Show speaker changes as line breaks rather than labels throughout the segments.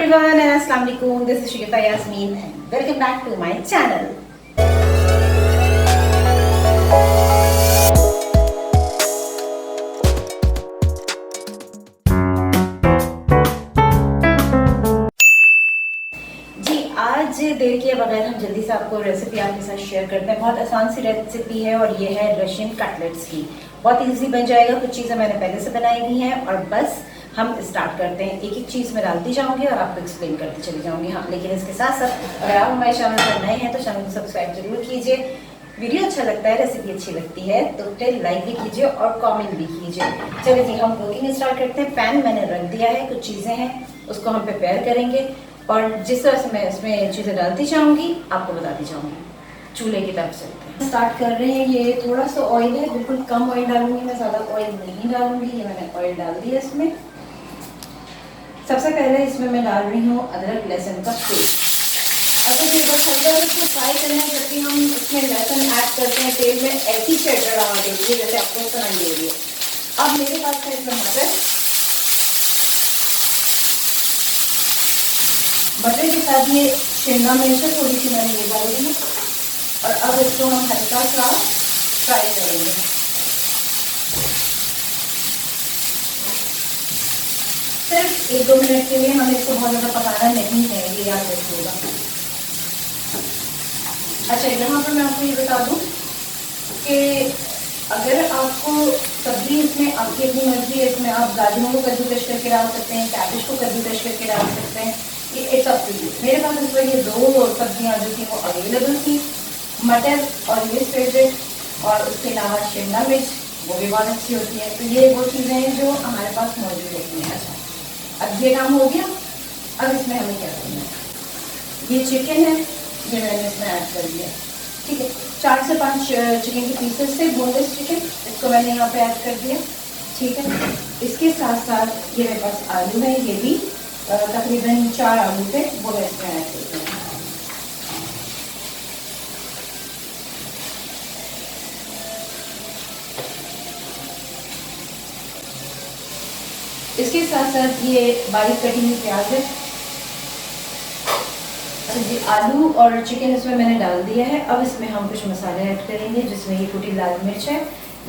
everyone and Assalamu alaikum. This is Shikita Yasmin and welcome back to my channel. जी आज देर किए बगैर हम जल्दी से आपको रेसिपी आपके साथ शेयर करते हैं। बहुत आसान सी रेसिपी है और ये है रशियन कटलेट्स की। बहुत इजी बन जाएगा। कुछ चीज़ें मैंने पहले से बनाई हुई हैं और बस हम स्टार्ट करते हैं। एक एक चीज़ मैं डालती जाऊंगी और आपको एक्सप्लेन करती चली जाऊंगी। हाँ, लेकिन इसके साथ साथ अगर आप हमारे चैनल पर नए हैं तो चैनल को सब्सक्राइब जरूर कीजिए। वीडियो अच्छा लगता है, रेसिपी अच्छी लगती है तो फिर लाइक भी कीजिए और कमेंट भी कीजिए। चलिए जी, हम कुकिंग स्टार्ट करते हैं। पैन मैंने रख दिया है, कुछ चीज़ें हैं उसको हम प्रिपेयर करेंगे और जिस तरह से मैं इसमें चीज़ें डालती जाऊंगी आपको बताती जाऊंगी। चूल्हे की तरफ चलते हैं, स्टार्ट कर रहे हैं। ये थोड़ा सा ऑयल है, बिल्कुल कम ऑयल डालूंगी मैं, ज़्यादा ऑयल नहीं डालूंगी। ये मैंने ऑयल डाल दिया इसमें। सबसे पहले इसमें मैं डाल रही हूँ अदरक लहसुन का पेस्ट। अगर ये बस हल्का इसको फ्राई करना है, जब भी हम इसमें लहसुन ऐड करते हैं तेल में ऐसी चटरा आवाज देती है जैसे आपको सुनाई दे रही है। अब मेरे पास है इसमें मटर के साथ ये शिमला मिर्च है, थोड़ी सी मैंने ये डाल दी और अब इसको हम हल्का सा फ्राई करेंगे। सिर्फ 1-2 मिनट के लिए, हमें इसको बहुत ज़्यादा पकाना नहीं है, ये याद रखिएगा। अच्छा, यहाँ पर मैं आपको ये बता दूँ कि अगर आपको सब्जी इसमें आपकी अपनी मर्जी है, इसमें आप गाजरों को कद्दूकश करके डाल सकते हैं, कैबेज को कद्दूकश करके डाल सकते हैं। ये इट्स अप टू यू। मेरे पास इस पर ये 2 सब्जियाँ जो थी वो अवेलेबल थी, मटर और ये फेवरेट, और उसके अलावा शिमला मिर्च, वो भी बहुत अच्छी होती है। तो ये वो चीज़ें हैं जो हमारे पास मौजूद होती हैं। अच्छा, अब ये काम हो गया। अब इसमें हमें क्या करना है, ये चिकन है, ये मैंने इसमें ऐड कर दिया। ठीक है, 4 से 5 चिकन के पीसेस थे, बोनलेस चिकन, इसको मैंने यहाँ पे ऐड कर दिया। ठीक है, इसके साथ साथ ये मेरे पास आलू है, ये भी तकरीबन 4 आलू थे, वो मैं इसमें ऐड कर दिया। इसके साथ साथ ये बारीक कटी हुई प्याज है। अच्छा जी, आलू और चिकन इसमें मैंने डाल दिया है। अब इसमें हम कुछ मसाले ऐड करेंगे, जिसमें ये कुटी लाल मिर्च है,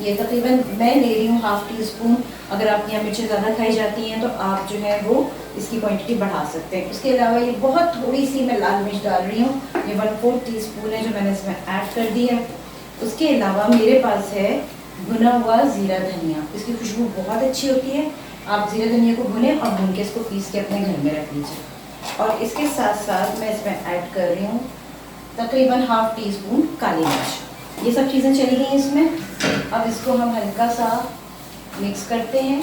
ये तकरीबन मैं ले रही हूँ 1/2 टीस्पून। अगर आपके यहाँ मिर्चें ज़्यादा खाई जाती हैं तो आप जो है वो इसकी क्वांटिटी बढ़ा सकते हैं। उसके अलावा ये बहुत थोड़ी सी मैं लाल मिर्च डाल रही हूँ, ये 1/4 टीस्पून है जो मैंने इसमें ऐड कर दी है। उसके अलावा मेरे पास है भुना हुआ ज़ीरा धनिया, इसकी खुशबू बहुत अच्छी होती है। आप ज़ीरा धनिया को भुनें और भून के इसको पीस के अपने घर में रख लीजिए। और इसके साथ साथ मैं इसमें ऐड कर रही हूँ तकरीबन 1/2 टीस्पून काली मिर्च। ये सब चीज़ें चली गई इसमें। अब इसको हम हल्का सा मिक्स करते हैं।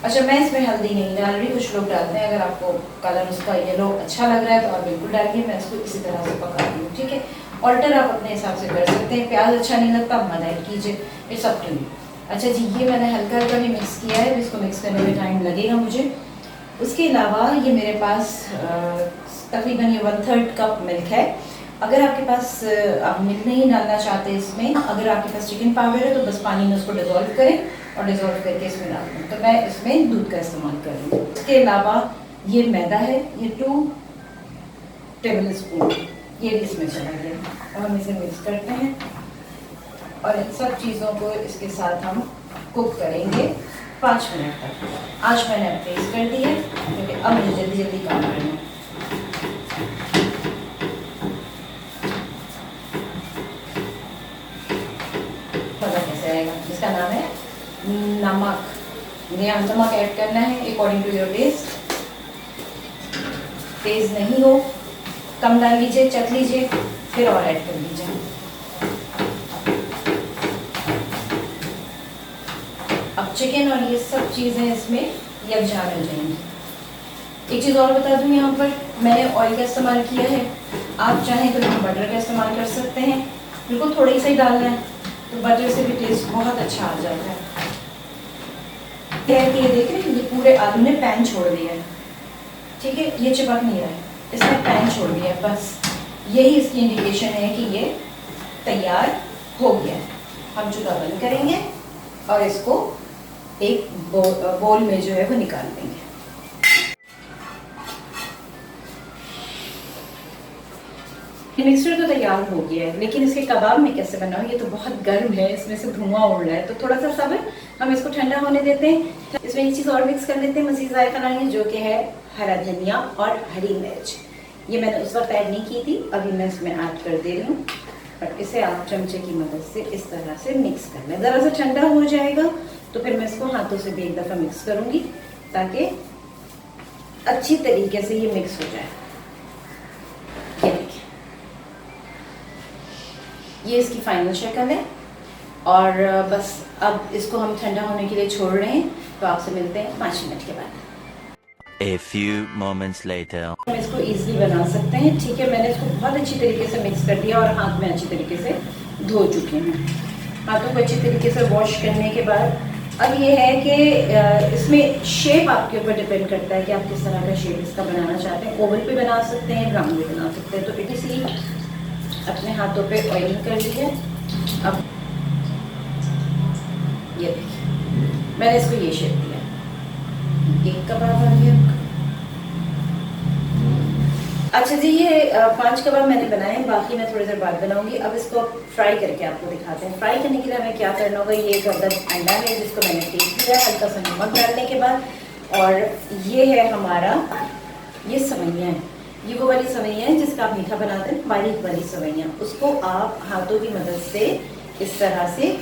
अच्छा, मैं इसमें हल्दी नहीं डाल रही, कुछ लोग डालते हैं। अगर आपको कलर उसका येलो अच्छा लग रहा है तो आप बिल्कुल डालिए। मैं इसको इसी तरह से पका रही हूँ। ठीक है, ऑल्टर आप अपने हिसाब से कर सकते हैं। प्याज अच्छा नहीं लगता आप मत ऐड कीजिए, इट्स अप टू यू। अच्छा जी, ये मैंने हल्का हल्का भी मिक्स किया है, इसको मिक्स करने में टाइम लगेगा मुझे। उसके अलावा ये मेरे पास तकरीबन ये 1/3 कप मिल्क है। अगर आपके पास आप मिल्क नहीं डालना चाहते इसमें, अगर आपके पास चिकन पाउडर है तो बस पानी में उसको डिज़ोल्व करें और डिज़ोल्व करके इसमें डाल दें। तो मैं इसमें दूध का इस्तेमाल कर रही हूँ। इसके अलावा ये मैदा है, ये 2 टेबल स्पून, ये भी इसमें चला गया। और हम इसे मिक्स करते हैं और इन सब चीज़ों को इसके साथ हम कुक करेंगे 5 मिनट तक। आज मैंने तेज़ कर दी है क्योंकि अब मुझे जल्दी जल्दी काम करना है। पता कैसे आएगा, इसका नाम है नमक। नमक ऐड करना है अकॉर्डिंग टू योर टेस्ट। तेज़ नहीं हो, कम डाल लीजिए, चख लीजिए, फिर और ऐड कर लीजिए। अब चिकन और ये सब चीज़ें इसमें यकजान हो जाएंगी। एक चीज़ और बता दूँ, यहाँ पर मैंने ऑयल का इस्तेमाल किया है। आप चाहें तो बटर का इस्तेमाल कर सकते हैं, बिल्कुल थोड़ी सी डालना है, तो बटर से भी टेस्ट बहुत अच्छा आ जाता है। ये देख रहे हैं, ये पूरे आलू ने पैन छोड़ दिया है। ठीक है, ये चिपक नहीं रहा है, इसने पैन छोड़ दिया है। बस यही इसकी इंडिकेशन है कि ये तैयार हो गया है। हम चूल्हा बंद करेंगे और इसको एक बोल में जो है वो निकाल लेंगे। मिक्सचर तो तैयार हो गया है, लेकिन इसके कबाब में कैसे बनाऊं, ये तो बहुत गर्म है, इसमें से धुआं उड़ रहा है, तो थोड़ा सा सब्र, हम इसको ठंडा होने देते हैं। इसमें एक चीज़ और मिक्स कर लेते हैं मज़ीद जायका लाएंगे, जो कि है हरा धनिया और हरी मिर्च। ये मैंने उस वक्त ऐड नहीं की थी, अभी मैं इसमें ऐड कर दे रही हूँ। और इसे आप चमचे की मदद से इस तरह से मिक्स कर लें। ज़रा सा ठंडा हो जाएगा तो फिर मैं इसको हाथों से भी एक दफ़ा मिक्स करूँगी, ताकि अच्छी तरीके से ये मिक्स हो जाए। ये देखिए, ये इसकी फाइनल शक्ल है। और बस अब इसको हम ठंडा होने के लिए छोड़ रहे हैं, तो आपसे मिलते हैं 5 मिनट के बाद।
A few moments later.
हम इसको इजीली बना सकते हैं, ठीक है। मैंने इसको बहुत अच्छी तरीके से मिक्स कर दिया और हाथ में अच्छी तरीके से धो चुके हैं। हाथों को अच्छी तरीके से वॉश करने के बाद अब ये है कि इसमें शेप आपके ऊपर डिपेंड करता है कि आप किस तरह का शेप इसका बनाना चाहते हैं। ओवल पे बना सकते हैं, राउंड भी बना सकते हैं। तो इसलिए अपने हाथों पे ऑयलिंग कर लीजिए। अब ये देखिए, मैंने इसको ये शेप दिया, एक कबाब आ गया। अच्छा जी, ये 5 कबाब मैंने बनाए, बाकी मैं थोड़ी देर बाद बनाऊंगी। अब इसको फ्राई करके आपको दिखाते हैं। फ्राई करने के लिए हमें क्या करना होगा, ये एक अदद अंडा है जिसको मैंने टेस्ट किया हल्का सा नमक डालने के बाद। और ये है हमारा, ये सवैयाँ हैं, ये वो वाली सवैयाँ हैं जिसका आप मीठा बनाते हैं, बारीक वाली सवैयाँ। उसको आप हाथों की मदद से इस तरह से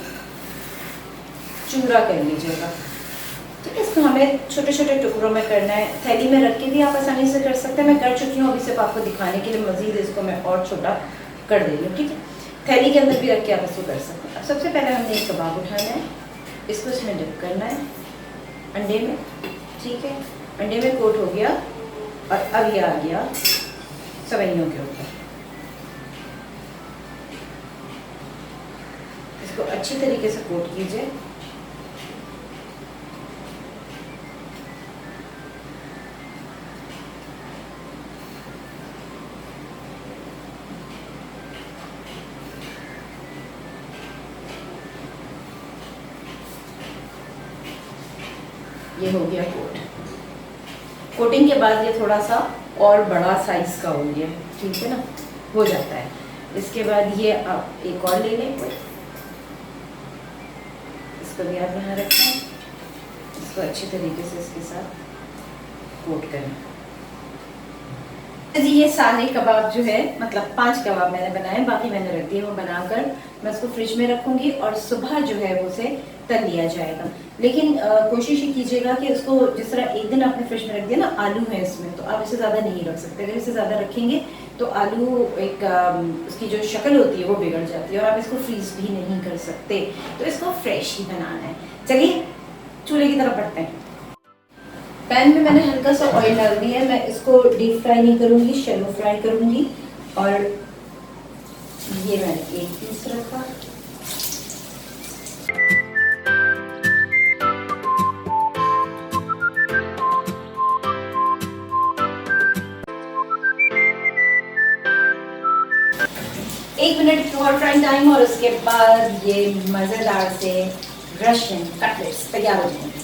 चूरा कर लीजिएगा, ठीक है। इसको हमें छोटे छोटे टुकड़ों में करना है। थैली में रख के भी आप आसानी से कर सकते हैं, मैं कर चुकी हूँ, अभी सिर्फ आपको दिखाने के लिए मजीद इसको मैं और छोटा कर दे रही हूँ, ठीक है। थैली के अंदर भी रख के आप इसको कर सकते हैं। अब सबसे पहले हमने एक कबाब उठाना है, इसको इसमें डिप करना है अंडे में, ठीक है। अंडे में कोट हो गया और अब ये आ गया सवैयों के ऊपर। इसको अच्छी तरीके से कोट कीजिए। ये हो गया कोट। कोटिंग के बाद ये थोड़ा सा और बड़ा साइज का हो गया, ठीक है ना, हो जाता है। इसके बाद ये आप एक और ले लें, इसको भी आप यहाँ रखें, इसको अच्छी तरीके से इसके साथ कोट करें। जी, ये सारे कबाब जो है, मतलब 5 कबाब मैंने बनाए, बाकी मैंने रख दिए वो बनाकर। मैं इसको फ्रिज में रखूंगी और सुबह जो है वो उसे तल लिया जाएगा। लेकिन कोशिश ये कीजिएगा कि उसको, जिस तरह एक दिन आपने फ्रिज में रख दिया ना, आलू है इसमें, तो आप इसे ज़्यादा नहीं रख सकते। अगर इसे ज़्यादा रखेंगे तो आलू एक उसकी जो शक्ल होती है वो बिगड़ जाती है और आप इसको फ्रीज भी नहीं कर सकते। तो इसको फ्रेश ही बनाना है। चलिए चूल्हे की तरफ बढ़ते हैं। पैन में मैंने हल्का सा ऑयल डाल दिया है। मैं इसको डीप फ्राई नहीं करूँगी, शैलो फ्राई करूँगी। और ये मैंने एक पीस रखा, एक मिनट की और फ्राइंग टाइम, और उसके बाद ये मज़ेदार से रशियन कटलेट्स तैयार हो जाएंगे।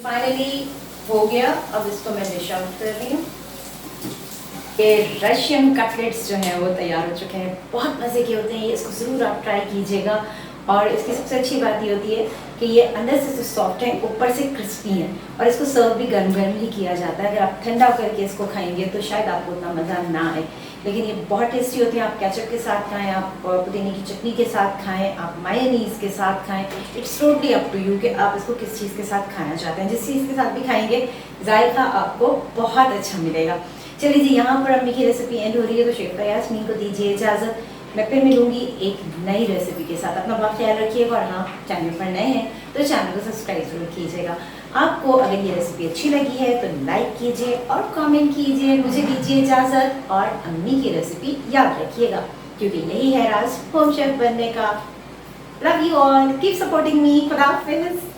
फाइनली हो गया। अब इसको मैं डिश आउट कर रही हूँ। ये रशियन कटलेट्स जो हैं वो तैयार हो चुके हैं, बहुत मज़े के होते हैं ये, इसको ज़रूर आप ट्राई कीजिएगा। और इसकी सबसे अच्छी बात ये होती है कि ये अंदर से सॉफ्ट है, ऊपर से क्रिस्पी है, और इसको सर्व भी गर्म गर्म ही किया जाता है। अगर आप ठंडा करके इसको खाएंगे तो शायद आपको उतना मज़ा ना आए, लेकिन ये बहुत टेस्टी होती है। आप केचप के साथ खाएं, आप पुदीने की चटनी के साथ खाएं, आप मायोनीज के साथ खाएं। It's totally up to you कि आप इसको किस चीज़ के साथ खाना चाहते हैं। जिस चीज़ के साथ भी खाएंगे जायका आपको बहुत अच्छा मिलेगा। चलिए जी, यहाँ पर अपनी की रेसिपी एंड हो रही है, तो शेफ यास्मीन को दीजिए इजाज़त। मैं फिर मिलूंगी एक नई रेसिपी के साथ। अपना बहुत ख्याल रखिएगा, और हाँ, चैनल पर नए हैं तो चैनल को सब्सक्राइब जरूर कीजिएगा। आपको अगर ये रेसिपी अच्छी लगी है तो लाइक कीजिए और कमेंट कीजिए। मुझे दीजिए इजाज़त, और अम्मी की रेसिपी याद रखिएगा, क्योंकि यही है राज होम शेफ बनने का। Love you all, keep supporting me. खुदा हाफिज़।